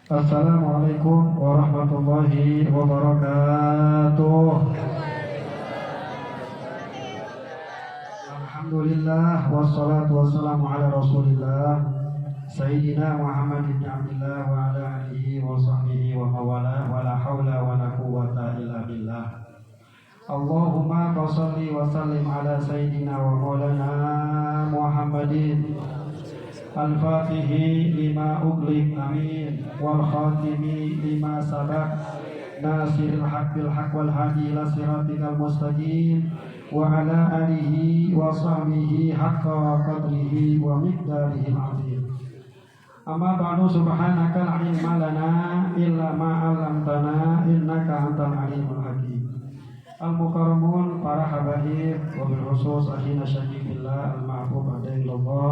Assalamualaikum warahmatullahi wabarakatuh. Alhamdulillah wassalatu wassalamu ala Rasulillah Sayyidina Muhammad ibn Abdillah wa ala alihi wa sahbihi wa mawala wa la hawla wa la quwwata illa billah. Allahumma shalli wa sallim ala Sayyidina wa maulana Muhammadin Al-Fatihi lima ughliq amin wal khatimi lima sabaq nasiril haq bil haq wal hadi ila siratikal mustaqim wa ala alihi wa sahbihi haqqa qadrihi wa miqdarihi azim. Amma ba'du, subhanaka la ilma lana illa ma 'allamtana innaka antal alimul hakim. Al-mukarramun para habaib wa bil khusus akhina syakifillah al-ma'fuf adailallah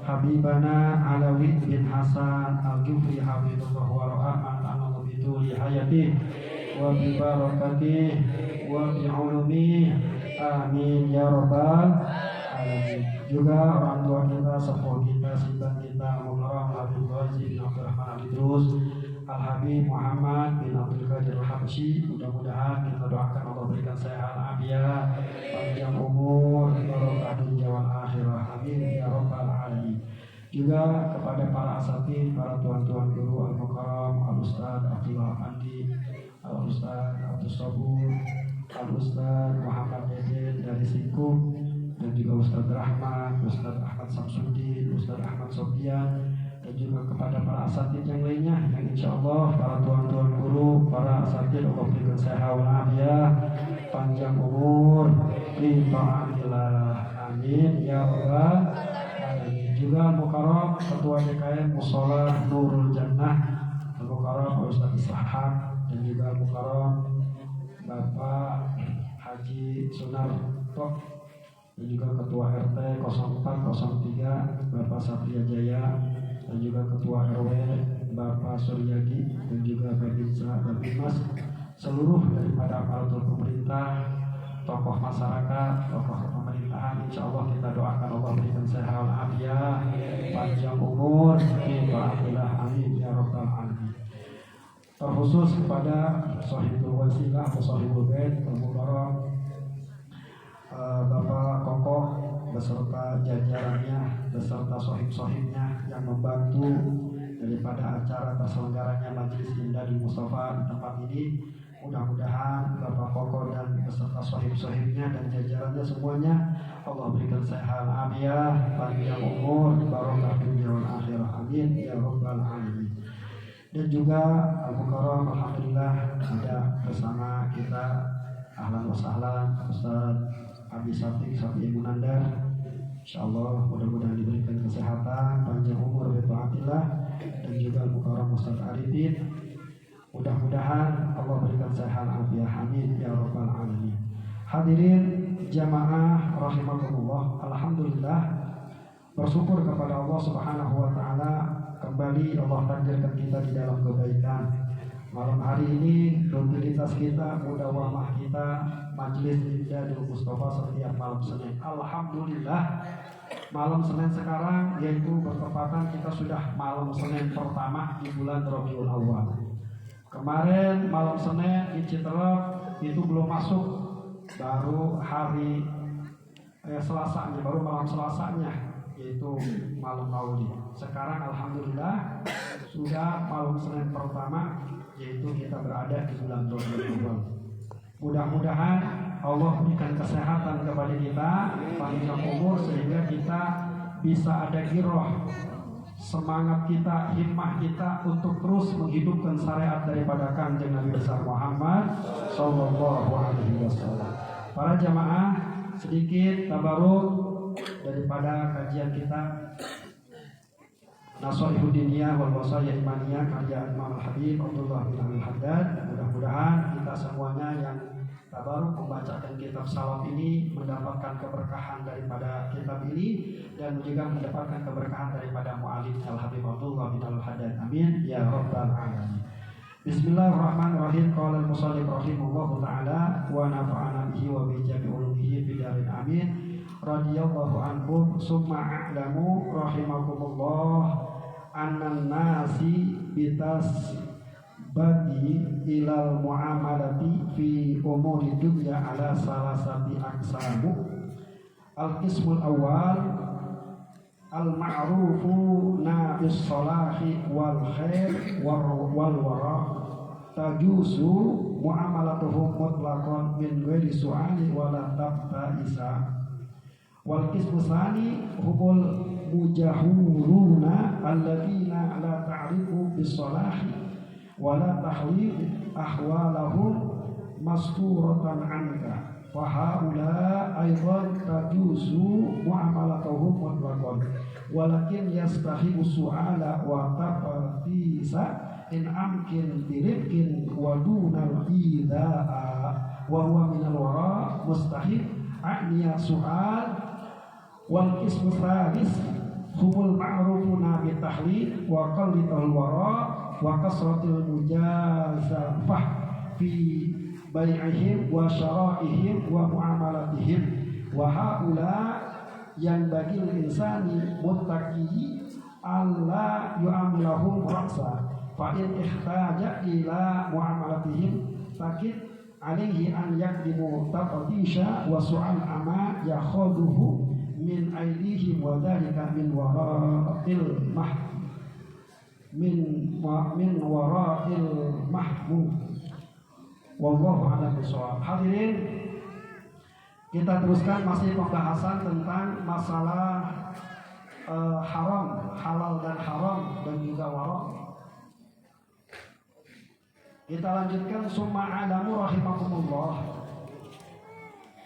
Habibana Alawi bin Hasan Al-Jufri Habibullah wa ra'aman anahu bituli hayati wa bi barakati wa bi ulumi amin ya rabbal alamin. Juga orang tua kita, sepuh kita, sintan kita, Mukarram Habib Ghazi bin Abdurrahman Al-Idrus Al-Habib Muhammad bin Abdul Qadir Al-Habsyi. Mudah-mudahan kita doakan Allah berikan sehat afiat, panjang umur, barokah dunia wal akhirah, amin ya rabbal alamin. Juga kepada para asatidz, para tuan-tuan guru Al-Mukarram, Al-Ustaz Abdullah Andi, Al-Ustaz Abdul Sabur, Al-Ustaz Muhammad Deden dari Singkup, dan juga Ustaz Rahman, Ustaz Ahmad Samsudin, Ustaz Ahmad Sofian, dan juga kepada para asatidz yang lainnya yang insya Allah para tuan-tuan guru, para asatidz Allah berikan sehat walafiat, panjang umur, ridha'illah, amin ya rabbal alamin. Juga Mukarram Ketua DKM Mushola Nurul Jannah Mukarram Ustaz Ishaq, dan juga Mukarram Bapak Haji Sunarto, dan juga Ketua RT 0403 Bapak Satria Jaya, dan juga Ketua RW Bapak Suryadi, dan juga Babinsa Babimas, seluruh daripada aparatur pemerintah, tokoh masyarakat, tokoh pemerintahan. Insya Allah kita doakan Allah berikan sehat afiat, panjang umur, ridha'illah, amin ya rabbal alamin. Terkhusus kepada Shahibul Wasilah atau Shahibul Bait Al-Mukarram Bapak Kokoh beserta jajarannya, beserta sohib-sohibnya yang membantu daripada acara terselenggaranya Majelis Indah di Mustafa di tempat ini. Mudah-mudahan Bapak Kokoh dan beserta sohib-sohibnya dan jajarannya semuanya Allah berikan sehat afiat, panjang umur, barokah dunia wal akhirah, amin ya rabbal alamin. Dan juga Al-Mukarram alhamdulillah ada bersama kita ahlan wa sahlan Ustaz Abi Safi Munandar. Insyaallah mudah-mudahan diberikan kesehatan, panjang umur, bertaatillah, dan juga Al-Mukarram Ustaz Arifin. Mudah-mudahan Allah berikan sehat afiat, amin ya rabbal alamin. Hadirin jamaah rahimakumullah, alhamdulillah bersyukur kepada Allah Subhanahu wa taala, kembali Allah takdirkan kita di dalam kebaikan. Malam hari ini rutinitas kita, mudawamah kita, Majelis Indah di Mustafa setiap malam Senin. Alhamdulillah malam Senin sekarang yaitu bertepatan kita sudah malam Senin pertama di bulan Rabiul Awal. Kemarin malam Senin di Citerep itu belum masuk, baru hari Selasanya, baru malam Selasanya yaitu malam Maulid. Sekarang alhamdulillah sudah malam Senin pertama, yaitu kita berada di bulan Rabiul Awal. Mudah-mudahan Allah berikan kesehatan kepada kita, panjang umur, sehingga kita bisa ada giroh, semangat kita, himmah kita untuk terus menghidupkan syariat daripada Kanjeng Nabi besar Muhammad sallallahu alaihi wasallam. Para jamaah, sedikit tabaruk daripada kajian kita Nashihud Diniyah wal Wasaya Imaniyah karya Imam Al-Habib Abdullah bin Al-Haddad. Mudah-mudahan kita semuanya yang tabaruk membacakan kitab salaf ini mendapatkan keberkahan daripada kitab ini, dan juga mendapatkan keberkahan daripada mu'alif Al-Habib Abdullah bin Al-Haddad, amin ya rabbal alamin. Bismillahirrahmanirrahim. Qala al-musannif rahimahullahu ta'ala wa nafa'ana bihi wa bi jami'i ulumihi fid darin amin. Radhiyallahu anhum summa a'lamu rahimakumullah annan nasi bitas bagi ilal muamalati fi umuri dunya ala salasati aqsamu. Al-qismul awal al-ma'rufu nabis salahi wal khair wal wara tajuzu muamalatuhum mutlaqan min ghairi su'ali wala tabta'isa. Wal qismu tsani humul mujahuruna alladzina la ta'rifu bis salahi wala tahlil ahwalahum masturatan anka fa haula aidan tajuzu muamalatuhum mutlaqan walakin yastahibu su'ala wa tafatisa in amkin birifkin wa dunal idaa wa huwa minal wara mustahib a'niya su'al. Wal qismu tsalis humul ma'rufuna bi tahlil wa qallitul wara wa kasratul mujazafah fi bai'ihim wa syara'ihim wa muamalatihim wa haula yang bagi insani muttaqi alla yu'amilahum ra'sa fa in ihtaja ila muamalatihim sakit alaihi an yakdimu taqdisha wa su'al ama yakhuduhu min aidihim wa dhalika min wara'il mahmud wallahu a'lam bishawab. Hadirin, kita teruskan masih pembahasan tentang masalah haram, halal dan haram dan juga wara. Kita lanjutkan summa a'lamu rahimakumullah.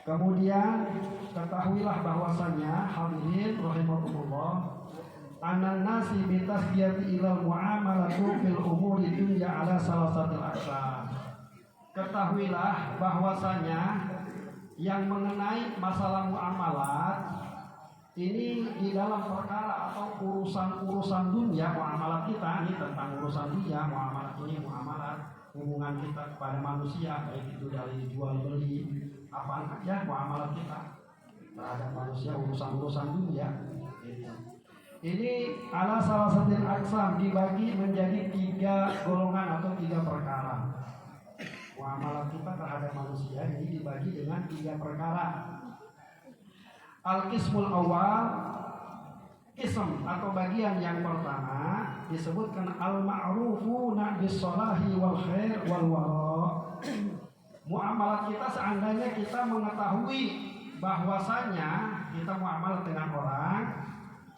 Kemudian ketahuilah bahwasanya hadirin rahimakumullah anan nasi bitasdiyati ilal muamalatu fil umuri dunya ala salasatil aqsam. Ketahuilah bahwasanya yang mengenai masalah muamalat ini di dalam perkara atau urusan-urusan dunia, muamalat kita ini tentang urusan dunia, muamalat ini muamalat hubungan kita kepada manusia, baik itu dari jual beli apa aja muamalat kita terhadap manusia, urusan-urusan dunia. Ini ala salah satu aksam dibagi menjadi 3 golongan atau 3 perkara. Muamalat kita terhadap manusia ini dibagi dengan 3 perkara. Al-qismul awal, ism atau bagian yang pertama disebutkan al-ma'rufuna bis-salahi wal khair wal wara. Muamalat kita seandainya kita mengetahui bahwasanya kita muamalat dengan orang,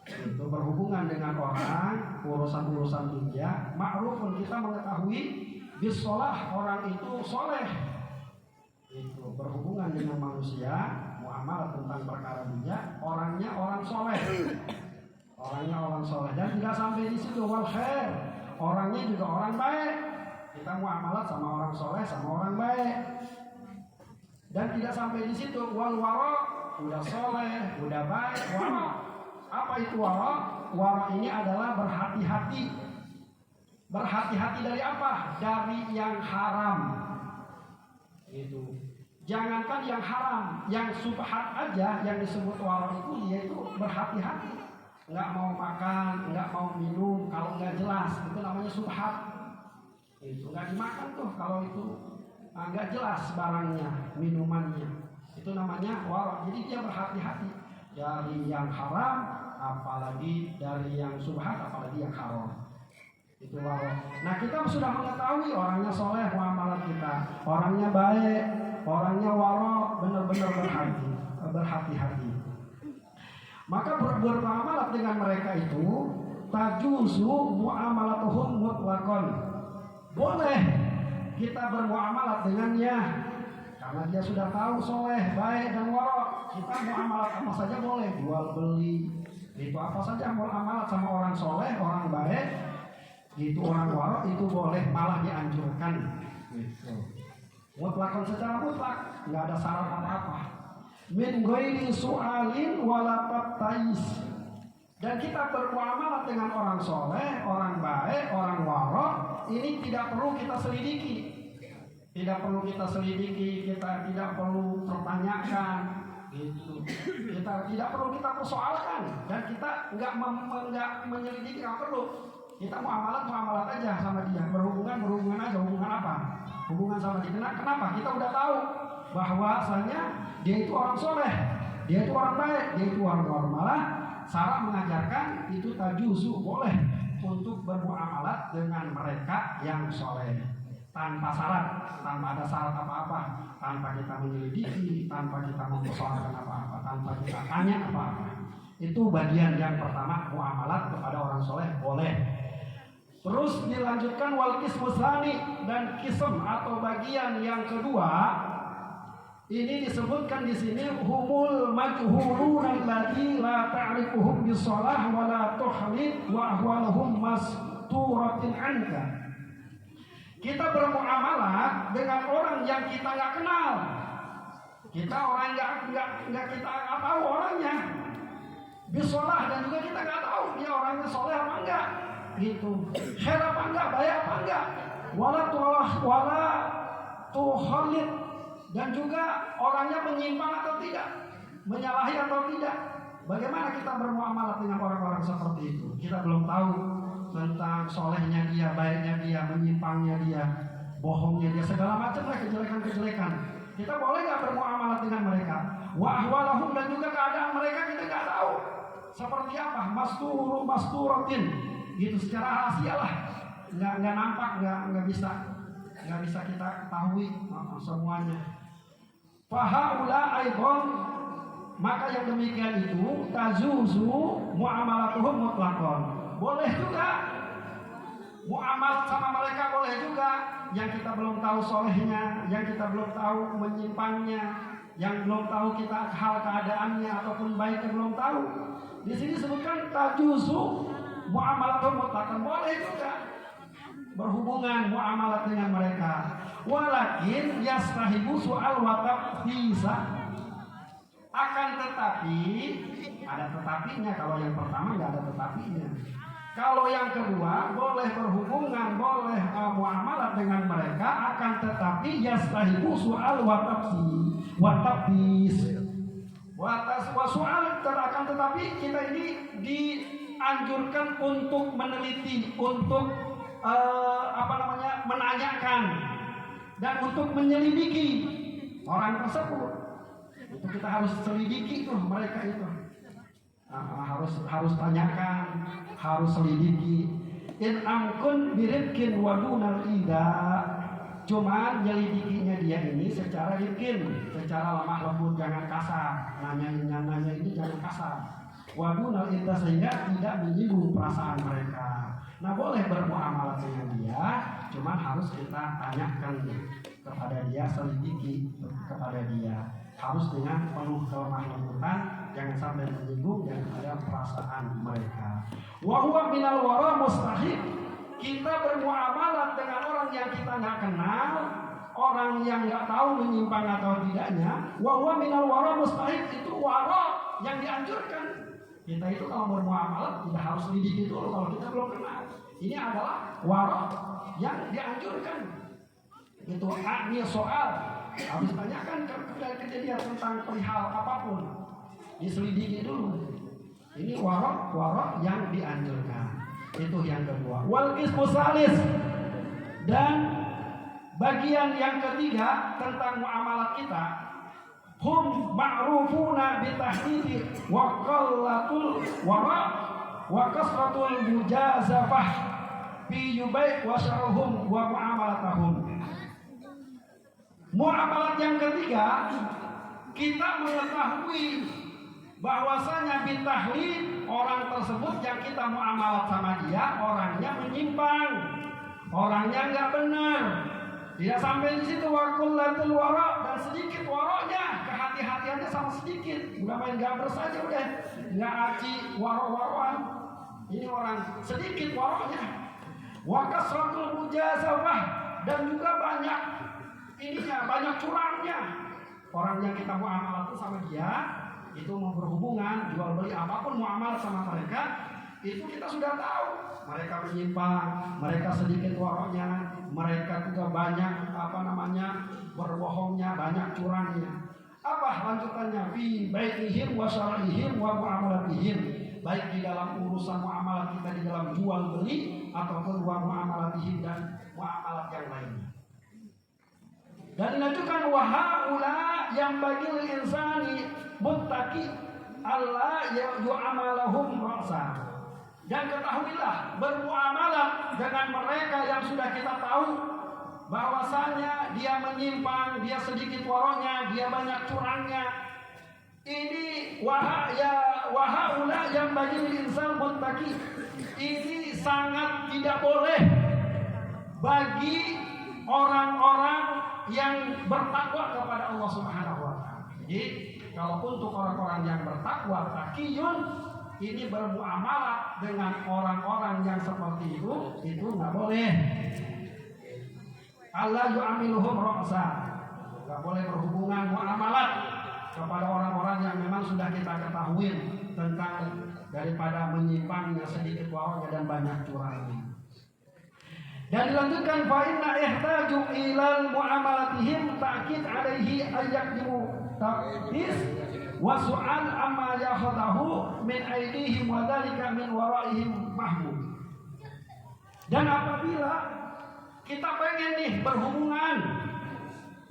itu berhubungan dengan orang, urusan-urusan dunia, ma'rufun kita mengetahui bis-salah orang itu soleh, itu berhubungan dengan manusia, muamalat tentang perkara dunia, orangnya orang soleh. Orangnya orang soleh dan tidak sampai di situ wal khair, orangnya juga orang baik. Kita muamalat sama orang soleh sama orang baik. Dan tidak sampai di situ wal wara, udah soleh, udah baik, wara. Apa itu wara? Wara ini adalah berhati-hati. Berhati-hati dari apa? Dari yang haram. Itu. Jangankan yang haram, yang subhat aja yang disebut wara itu yaitu berhati-hati. Nggak mau makan, nggak mau minum kalau nggak jelas, itu namanya subhat. Itu nggak dimakan tuh kalau itu nggak jelas barangnya, minumannya, itu namanya wara. Jadi dia berhati-hati dari yang haram, apalagi dari yang subhat, apalagi yang haram. Itu wara. Nah kita sudah mengetahui orangnya soleh muamalat kita, orangnya baik, orangnya wara, benar-benar berhati-hati. Maka bermuamalat dengan mereka itu tajuzu muamalatuhum mutlaqan. Boleh kita bermuamalat dengannya karena dia sudah tahu soleh, baik dan wara. Kita muamalat apa saja boleh, jual beli, itu apa saja muamalat sama orang soleh, orang baik, itu orang wara itu boleh, malah dianjurkan. Mutlaqan secara mutlak, nggak ada syarat apa-apa. Min ghairi su'alin wala tabtais. Dan kita bermuamalah dengan orang soleh, orang baik, orang wara, ini tidak perlu kita selidiki. Tidak perlu kita selidiki, kita tidak perlu pertanyakan, gitu. Kita tidak perlu kita persoalkan dan kita nggak menyelidiki, nggak perlu. Kita muamalat aja sama dia, berhubungan aja, hubungan apa? Hubungan sama dia. Kenapa? Kita udah tahu bahwasanya dia itu orang soleh, dia itu orang baik, dia itu orang malah Syara mengajarkan itu tajuzu, boleh untuk bermuamalat dengan mereka yang soleh tanpa syarat, tanpa ada syarat apa-apa, tanpa kita menyelidiki, tanpa kita mempersoalkan apa-apa, tanpa kita tanya apa-apa. Itu bagian yang pertama, muamalat kepada orang soleh boleh. Terus dilanjutkan wal qismu tsani, dan kism atau bagian yang kedua ini disebutkan di sini humul majhulun allati la ta'rifuhum bisalah wa la tuhlid wa ahwaluhum masturatin anka. Kita bermuamalah dengan orang yang kita nggak kenal. Kita orang nggak kita tahu orangnya. Bisalah, dan juga kita nggak tahu dia orangnya soleh apa enggak. Gitu. Khair apa enggak, baik apa enggak. Wala tuhlid, dan juga orangnya menyimpang atau tidak, menyalahi atau tidak. Bagaimana kita bermuamalah dengan orang-orang seperti itu? Kita belum tahu tentang solehnya dia, baiknya dia, menyimpangnya dia, bohongnya dia, segala macam lah kejelekan-kejelekan. Kita boleh nggak bermuamalah dengan mereka? Wa ahwalahum, dan juga keadaan mereka kita nggak tahu seperti apa. Masturatin, gitu secara rahasia lah, nggak nampak, nggak bisa kita ketahui semuanya. Fahaula aidon, maka yang demikian itu tazuzu muamalatuhum mutlaqan. Boleh juga muamalat sama mereka, boleh juga yang kita belum tahu solehnya, yang kita belum tahu menyimpangnya, yang belum tahu kita hal keadaannya ataupun baiknya belum tahu. Di sini sebutkan tajuzu muamalatuhum mutlaqan, boleh juga berhubungan muamalat dengan mereka. Walakin yastahibu soal watak bisa, akan tetapi ada tetapinya. Kalau yang pertama nggak ada tetapinya. Kalau yang kedua boleh berhubungan, boleh muamalat dengan mereka, akan tetapi yastahibu soal watak bis. Soal akan tetapi kita ini dianjurkan untuk meneliti, untuk menanyakan dan untuk menyelidiki orang tersebut. Itu kita harus selidiki tuh mereka itu. Harus tanyakan, harus selidiki. In amkun birifkin wadunal ida. Cuman nyelidikinya dia ini secara rifkin, secara lemah lembut, jangan kasar. Nanya ini jangan kasar. Wadunal ida, sehingga tidak menyinggung perasaan mereka. Nah, boleh bermuamalah dengan dia, cuman harus kita tanyakan kepada dia, selidiki kepada dia. Harus dengan penuh kelemah lembutan, jangan sampai menyinggung, jangan ada perasaan mereka. Wa huwa minal wara mustahil. Kita bermuamalah dengan orang yang kita nggak kenal, orang yang nggak tahu menyimpang atau tidaknya. Wa huwa minal wara mustahil, itu wara yang dianjurkan. Kita itu kalau bermuamalah tidak harus selidiki dulu kalau kita belum kenal. Ini adalah wara yang dianjurkan. Itu ini soal harus tanyakan dari kejadian tentang perihal apapun, diselidiki dulu. Ini wara yang dianjurkan. Itu yang kedua. Wal qismu tsalis, dan bagian yang ketiga tentang muamalat kita, hum ma'rufuna bitahdidi wa qallatul wara wa kasratul mujazafah fi yubai wa syarhum wa muamalatahum. Muamalat yang ketiga, kita mengetahui bahwasanya bitahlid, orang tersebut yang kita muamalat sama dia orangnya menyimpang, orangnya nggak benar. Tidak sampai di situ, wakullatul wara, dan sedikit waranya, kehati-hatiannya sama sedikit. Udah main gambar saja udah, nggak aci waro-waroan. Ini orang sedikit waranya. Wa kasratul mujazafah, dan juga banyak curangnya. Orang yang kita muamalat sama dia, itu mau berhubungan, jual beli apapun muamalat sama mereka, itu kita sudah tahu. Mereka menyimpang, mereka sedikit waroknya, mereka juga banyak berbohongnya, banyak curangnya. Apa lanjutannya? Fi baikihim wa syara'ihim wa muamalatihim, baik di dalam urusan muamalat kita, di dalam jual beli ataupun wa muamalatihim dan muamalat yang lainnya. Dan dilanjutkan wa haula yang bagil insani muttaqi alla yu'amalahum ra'sa. Dan ketahuilah bermuamalah dengan mereka yang sudah kita tahu bahwasanya dia menyimpang, dia sedikit waroknya, dia banyak curangnya. Ini wahaula yang bagi insan muttaqi. Ini sangat tidak boleh bagi orang-orang yang bertakwa kepada Allah Subhanahu wa taala. Jadi, kalau untuk orang-orang yang bertakwa, taqiyun, ini bermuamalah dengan orang-orang yang seperti itu nggak boleh. Allah yu'amiluhum ra'sa. Nggak boleh berhubungan muamalat kepada orang-orang yang memang sudah kita ketahui tentang daripada menyimpangnya, sedikit waroknya dan banyak curangnya. Dan dilanjutkan fa inna ihtaju ilal muamalatihim ta'kid alaihi ayyakdimu taqis wa su'al amma yakhadahu min aidihim wa dzalika min waraihim mahmud. Dan apabila kita pengen nih berhubungan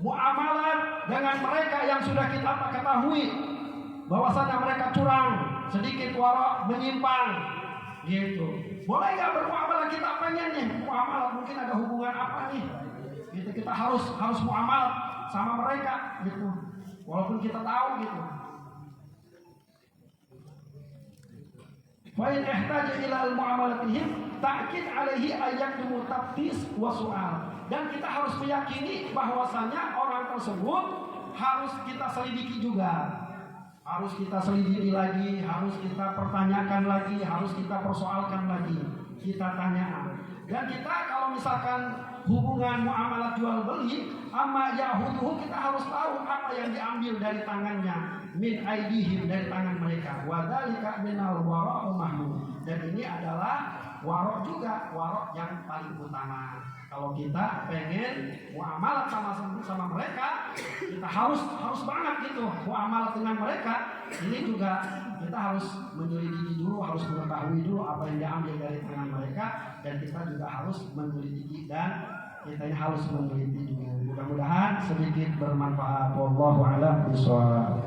muamalat dengan mereka yang sudah kita ketahui bahwasanya mereka curang, sedikit warok, menyimpang gitu. Boleh nggak bermuamalah? Kita pengen nih muamalah, mungkin ada hubungan apa nih? Gitu, kita harus muamalah sama mereka gitu. Walaupun kita tahu gitu. Wa in ihtaja ila al-muamalatihim ta'kid alaihi ayyakumu taftis wa su'al. Dan kita harus meyakini bahwasanya orang tersebut harus kita selidiki juga. Harus kita selidiki lagi, harus kita pertanyakan lagi, harus kita persoalkan lagi, kita tanya. Dan kita kalau misalkan hubungan muamalah jual beli, amma yahuduhu, kita harus tahu apa yang diambil dari tangannya, min aidihim, dari tangan mereka. Wa dzalika minal wara'u mahmud. Dan ini adalah warok juga, warok yang paling utama. Kalau kita pengen muamalah sama mereka, kita harus banget gitu muamalah dengan mereka. Ini juga kita harus menyelidiki dulu, harus mengetahui dulu apa yang diambil dari tangan mereka, dan kita juga harus menyelidiki dan kita ini harus meneliti dulu. Mudah-mudahan sedikit bermanfaat. Wallahu a'lam bishawab.